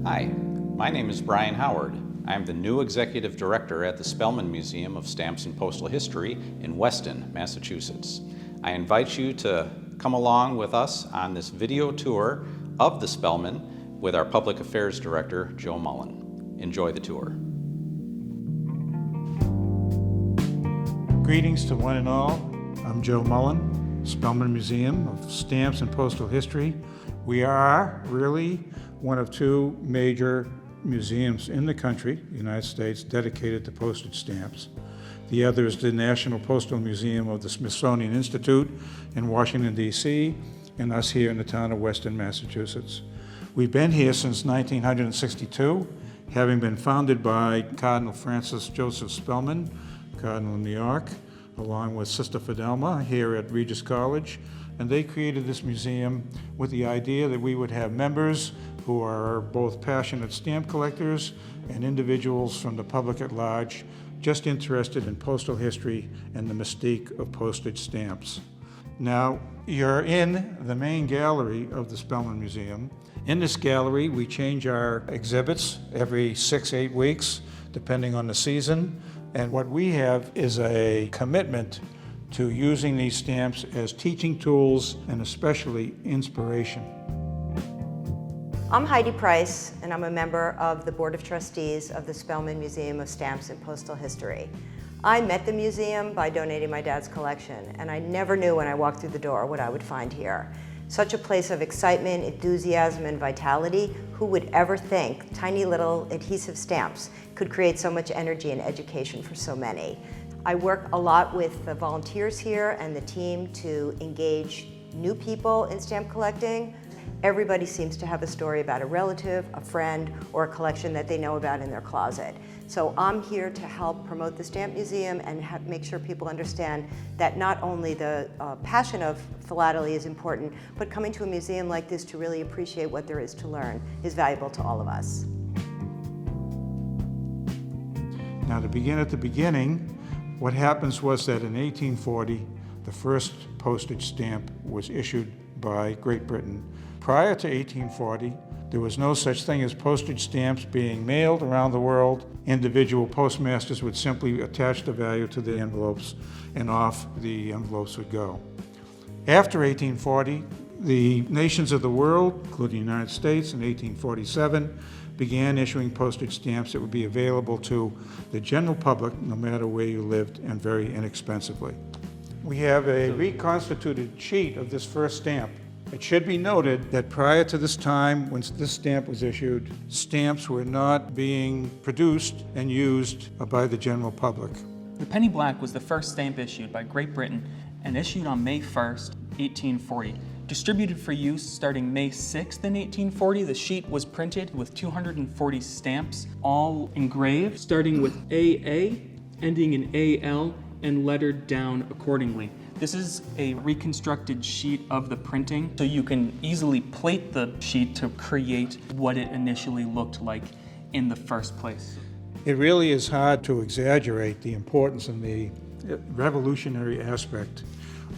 Hi, my name is Brian Howard. I am the new Executive Director at the Spellman Museum of Stamps and Postal History in Weston, Massachusetts. I invite you to come along with us on this video tour of the Spellman with our Public Affairs Director, Joe Mullin. Enjoy the tour. Greetings to one and all. I'm Joe Mullin, Spellman Museum of Stamps and Postal History. We are really one of two major museums in the country, the United States, dedicated to postage stamps. The other is the National Postal Museum of the Smithsonian Institute in Washington, D.C., and us here in the town of Weston, Massachusetts. We've been here since 1962, having been founded by Cardinal Francis Joseph Spellman, Cardinal of New York, along with Sister Fidelma here at Regis College. And they created this museum with the idea that we would have members who are both passionate stamp collectors and individuals from the public at large just interested in postal history and the mystique of postage stamps. Now, you're in the main gallery of the Spellman Museum. In this gallery, we change our exhibits every 6-8 weeks, depending on the season. And what we have is a commitment to using these stamps as teaching tools and especially inspiration. I'm Heidi Price, and I'm a member of the Board of Trustees of the Spellman Museum of Stamps and Postal History. I met the museum by donating my dad's collection, and I never knew when I walked through the door what I would find here. Such a place of excitement, enthusiasm, and vitality. Who would ever think tiny little adhesive stamps could create so much energy and education for so many? I work a lot with the volunteers here and the team to engage new people in stamp collecting. Everybody seems to have a story about a relative, a friend, or a collection that they know about in their closet. So I'm here to help promote the Stamp Museum and make sure people understand that not only the passion of philately is important, but coming to a museum like this to really appreciate what there is to learn is valuable to all of us. Now, to begin at the beginning, what happens was that in 1840, the first postage stamp was issued by Great Britain. Prior to 1840, there was no such thing as postage stamps being mailed around the world. Individual postmasters would simply attach the value to the envelopes, and off the envelopes would go. After 1840, the nations of the world, including the United States in 1847, began issuing postage stamps that would be available to the general public, no matter where you lived, and very inexpensively. We have a reconstituted sheet of this first stamp. It should be noted that prior to this time, when this stamp was issued, stamps were not being produced and used by the general public. The penny black was the first stamp issued by Great Britain and issued on May 1st, 1840. Distributed for use starting May 6th in 1840, the sheet was printed with 240 stamps, all engraved, starting with AA, ending in AL, and lettered down accordingly. This is a reconstructed sheet of the printing, so you can easily plate the sheet to create what it initially looked like in the first place. It really is hard to exaggerate the importance and the revolutionary aspect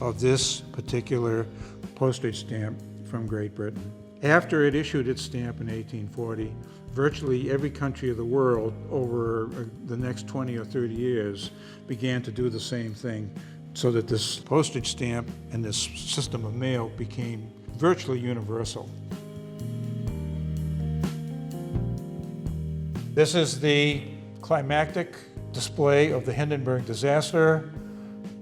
of this particular postage stamp from Great Britain. After it issued its stamp in 1840, virtually every country of the world over the next 20 or 30 years began to do the same thing, so that this postage stamp and this system of mail became virtually universal. This is the climactic display of the Hindenburg disaster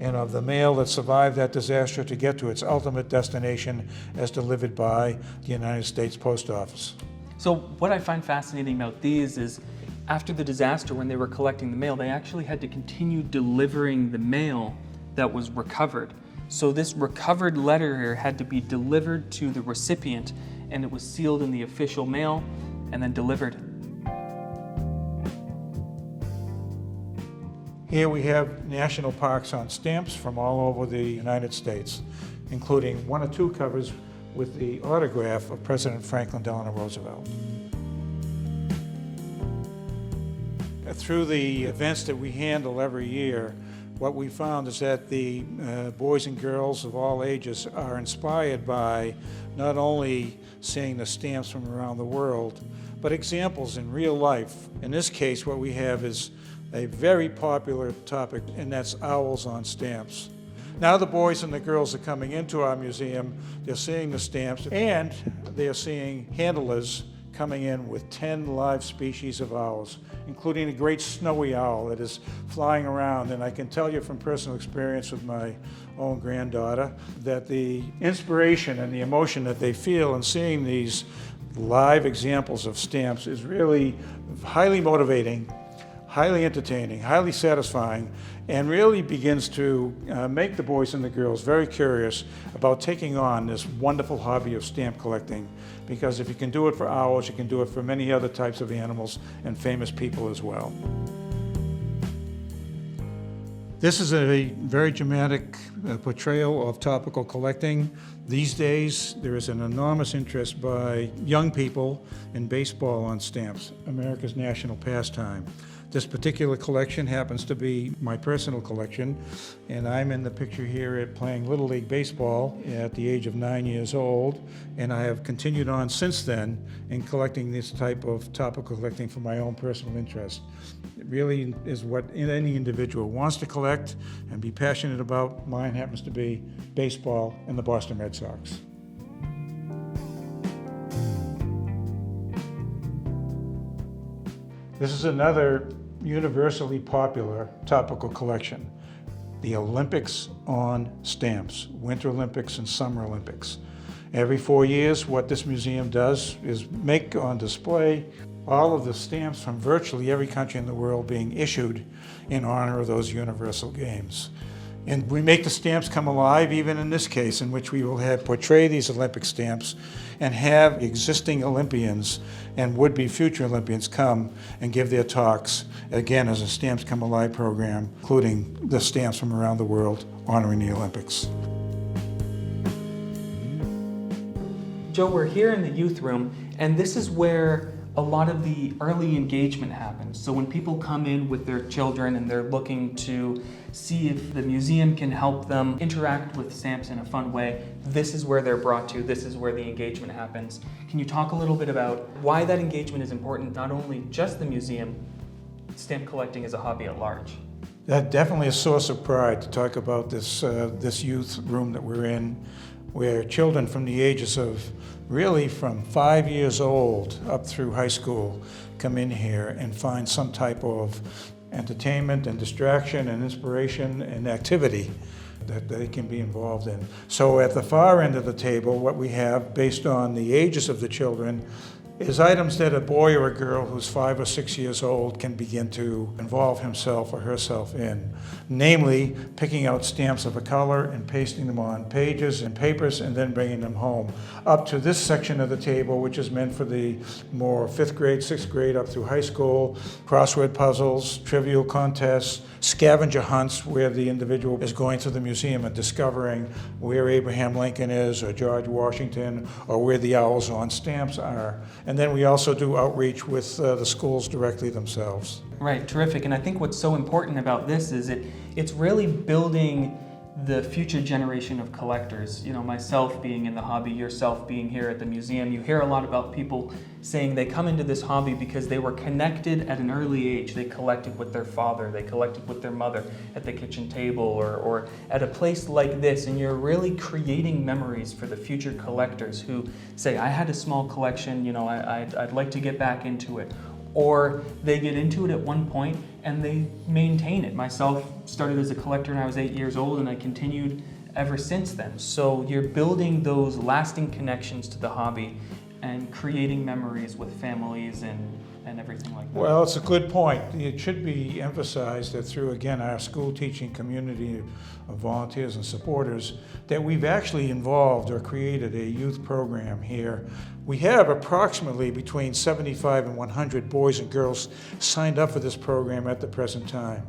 and of the mail that survived that disaster to get to its ultimate destination as delivered by the United States Post Office. So what I find fascinating about these is after the disaster, when they were collecting the mail, they actually had to continue delivering the mail that was recovered. So this recovered letter here had to be delivered to the recipient, and it was sealed in the official mail and then delivered. Here we have national parks on stamps from all over the United States, including 1 or 2 covers with the autograph of President Franklin Delano Roosevelt. Through the events that we handle every year, what we found is that the boys and girls of all ages are inspired by not only seeing the stamps from around the world, but examples in real life. In this case, what we have is a very popular topic, and that's owls on stamps. Now the boys and the girls are coming into our museum, they're seeing the stamps, and they're seeing handlers coming in with 10 live species of owls, including a great snowy owl that is flying around. And I can tell you from personal experience with my own granddaughter that the inspiration and the emotion that they feel in seeing these live examples of stamps is really highly motivating, highly entertaining, highly satisfying, and really begins to make the boys and the girls very curious about taking on this wonderful hobby of stamp collecting. Because if you can do it for owls, you can do it for many other types of animals and famous people as well. This is a very dramatic portrayal of topical collecting. These days, there is an enormous interest by young people in baseball on stamps, America's national pastime. This particular collection happens to be my personal collection, and I'm in the picture here at playing Little League Baseball at the age of 9 years old, and I have continued on since then in collecting this type of topical collecting for my own personal interest. It really is what any individual wants to collect and be passionate about. Mine happens to be baseball and the Boston Red Sox. This is another universally popular topical collection, the Olympics on stamps, Winter Olympics and Summer Olympics. Every 4 years, what this museum does is make on display all of the stamps from virtually every country in the world being issued in honor of those universal games. And we make the stamps come alive, even in this case, in which we will portray these Olympic stamps and have existing Olympians and would-be future Olympians come and give their talks, again, as a Stamps Come Alive program, including the stamps from around the world honoring the Olympics. Joe, we're here in the youth room, and this is where a lot of the early engagement happens. So when people come in with their children and they're looking to see if the museum can help them interact with stamps in a fun way, this is where they're brought to, this is where the engagement happens. Can you talk a little bit about why that engagement is important, not only just the museum, stamp collecting as a hobby at large? That's definitely a source of pride to talk about this youth room that we're in, where children from the ages of really from 5 years old up through high school come in here and find some type of entertainment and distraction and inspiration and activity that they can be involved in. So at the far end of the table, what we have based on the ages of the children is items that a boy or a girl who's 5 or 6 years old can begin to involve himself or herself in. Namely, picking out stamps of a color and pasting them on pages and papers and then bringing them home. Up to this section of the table, which is meant for the more 5th grade, 6th grade up through high school, crossword puzzles, trivial contests, scavenger hunts where the individual is going through the museum and discovering where Abraham Lincoln is or George Washington or where the owls on stamps are. And then we also do outreach with the schools directly themselves. Right, terrific. And I think what's so important about this is it's really building the future generation of collectors. You know, myself being in the hobby, yourself being here at the museum, you hear a lot about people saying they come into this hobby because they were connected at an early age. They collected with their father, they collected with their mother at the kitchen table or at a place like this, and you're really creating memories for the future collectors who say, I had a small collection, you know, I'd like to get back into it. Or they get into it at one point and they maintain it. Myself started as a collector when I was 8 years old and I continued ever since then. So you're building those lasting connections to the hobby and creating memories with families and everything like that. Well, it's a good point. It should be emphasized that through, again, our school teaching community of volunteers and supporters, that we've actually involved or created a youth program here. We have approximately between 75 and 100 boys and girls signed up for this program at the present time.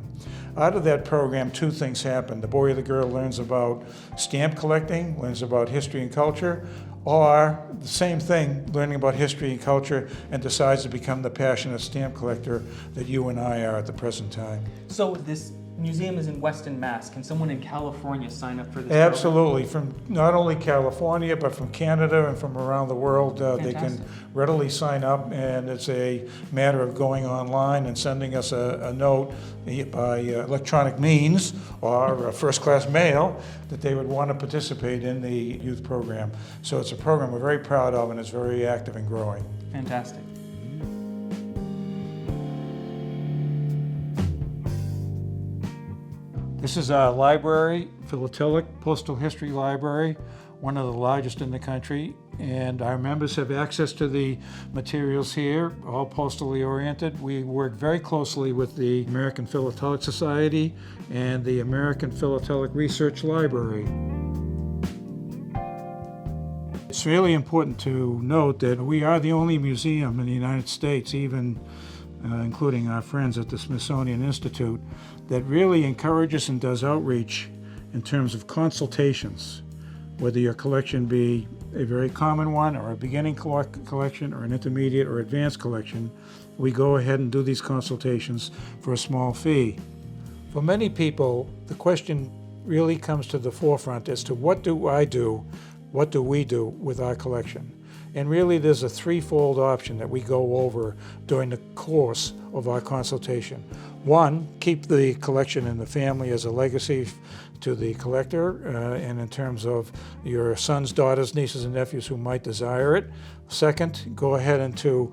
Out of that program, 2 things happen. The boy or the girl learns about stamp collecting, learns about history and culture, or the same thing, learning about history and culture, and decides to become the passionate stamp collector that you and I are at the present time. So this museum is in Weston, Mass. Can someone in California sign up for this Absolutely, from not only California, but from Canada and from around the world. They can Fantastic. readily sign up, and it's a matter of going online and sending us a note by electronic means or first-class mail that they would want to participate in the youth program. So it's a program we're very proud of, and it's very active and growing. Fantastic. This is our library, Philatelic Postal History Library, one of the largest in the country, and our members have access to the materials here, all postally oriented. We work very closely with the American Philatelic Society and the American Philatelic Research Library. It's really important to note that we are the only museum in the United States, even including our friends at the Smithsonian Institute, that really encourages and does outreach in terms of consultations, whether your collection be a very common one or a beginning collection or an intermediate or advanced collection. We go ahead and do these consultations for a small fee. For many people, the question really comes to the forefront as to what do we do with our collection? And really there's a threefold option that we go over during the course of our consultation. One, keep the collection in the family as a legacy to the collector, and in terms of your sons, daughters, nieces, and nephews who might desire it. Second, go ahead and to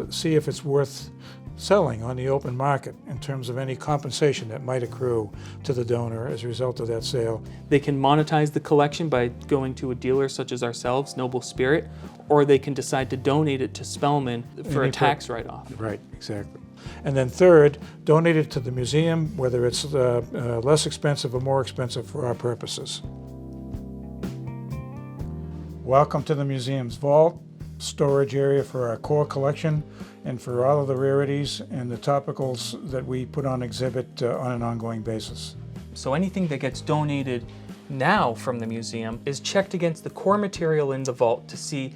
see if it's worth selling on the open market in terms of any compensation that might accrue to the donor as a result of that sale. They can monetize the collection by going to a dealer such as ourselves, NobleSpirit, or they can decide to donate it to Spellman for a tax write-off. Right, exactly. And then third, donate it to the museum, whether it's less expensive or more expensive for our purposes. Welcome to the museum's vault, storage area for our core collection and for all of the rarities and the topicals that we put on exhibit on an ongoing basis. So anything that gets donated now from the museum is checked against the core material in the vault to see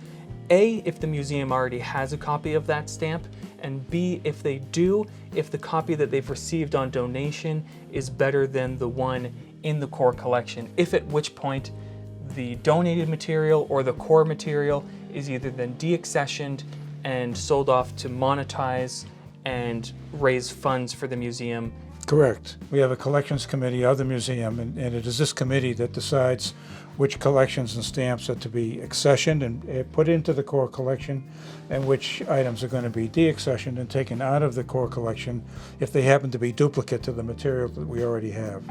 A, if the museum already has a copy of that stamp, and B, if they do, if the copy that they've received on donation is better than the one in the core collection, if at which point the donated material or the core material is either then deaccessioned and sold off to monetize and raise funds for the museum. Correct. We have a collections committee of the museum, and it is this committee that decides which collections and stamps are to be accessioned and put into the core collection, and which items are going to be deaccessioned and taken out of the core collection if they happen to be duplicate to the material that we already have.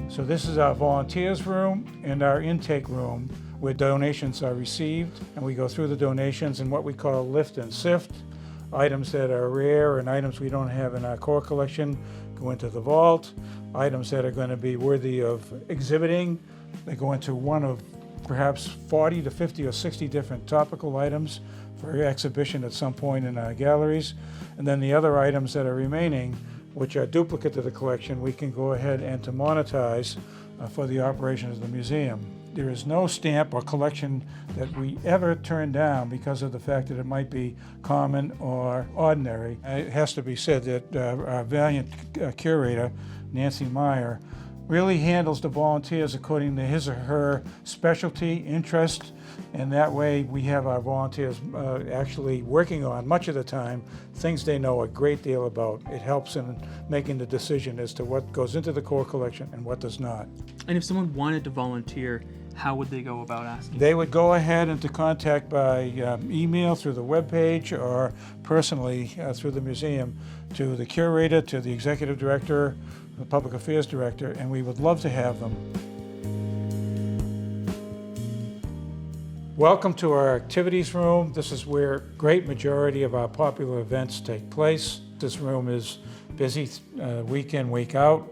So this is our volunteers room and our intake room where donations are received, and we go through the donations in what we call lift and sift. Items that are rare and items we don't have in our core collection go into the vault. Items that are going to be worthy of exhibiting, they go into one of perhaps 40 to 50 or 60 different topical items for exhibition at some point in our galleries. And then the other items that are remaining, which are duplicate to the collection, we can go ahead and to monetize for the operation of the museum. There is no stamp or collection that we ever turn down because of the fact that it might be common or ordinary. It has to be said that our valiant curator, Nancy Meyer, really handles the volunteers according to his or her specialty, interest, and that way we have our volunteers actually working on, much of the time, things they know a great deal about. It helps in making the decision as to what goes into the core collection and what does not. And if someone wanted to volunteer, how would they go about asking? They would go ahead and to contact by email through the webpage or personally through the museum to the curator, to the executive director, the public affairs director, and we would love to have them. Welcome to our activities room. This is where a great majority of our popular events take place. This room is busy week in, week out.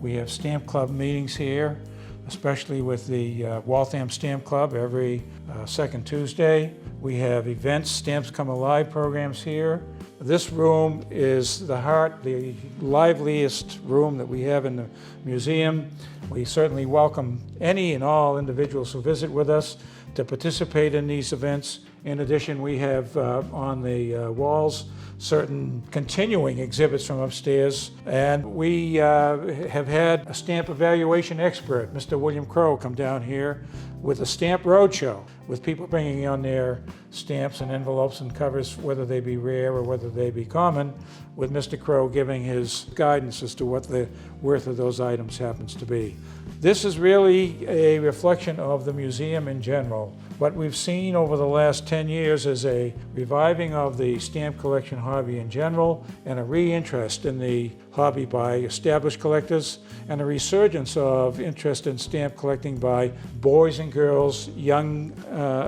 We have Stamp Club meetings here, especially with the Waltham Stamp Club every second Tuesday. We have events, Stamps Come Alive programs here. This room is the heart, the liveliest room that we have in the museum. We certainly welcome any and all individuals who visit with us to participate in these events In addition, we have on the walls certain continuing exhibits from upstairs, and we have had a stamp evaluation expert, Mr. William Crow, come down here with a stamp roadshow, with people bringing on their stamps and envelopes and covers, whether they be rare or whether they be common, with Mr. Crow giving his guidance as to what the worth of those items happens to be. This is really a reflection of the museum in general. What we've seen over the last 10 years is a reviving of the stamp collection hobby in general, and a re-interest in the hobby by established collectors, and a resurgence of interest in stamp collecting by boys and girls, young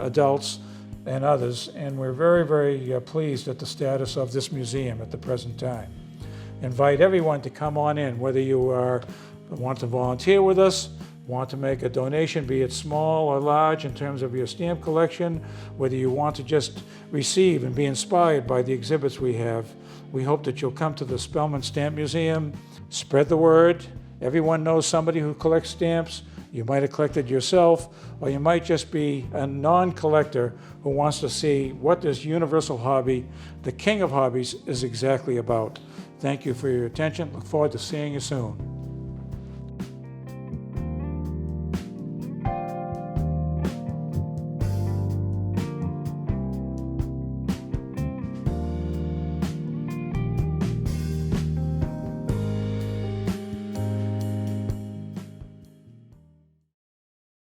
adults, and others. And we're very, very pleased at the status of this museum at the present time. Invite everyone to come on in, whether you want to volunteer with us, want to make a donation, be it small or large in terms of your stamp collection, whether you want to just receive and be inspired by the exhibits we have. We hope that you'll come to the Spellman Stamp Museum, spread the word. Everyone knows somebody who collects stamps. You might have collected yourself, or you might just be a non-collector who wants to see what this universal hobby, the king of hobbies, is exactly about. Thank you for your attention. Look forward to seeing you soon.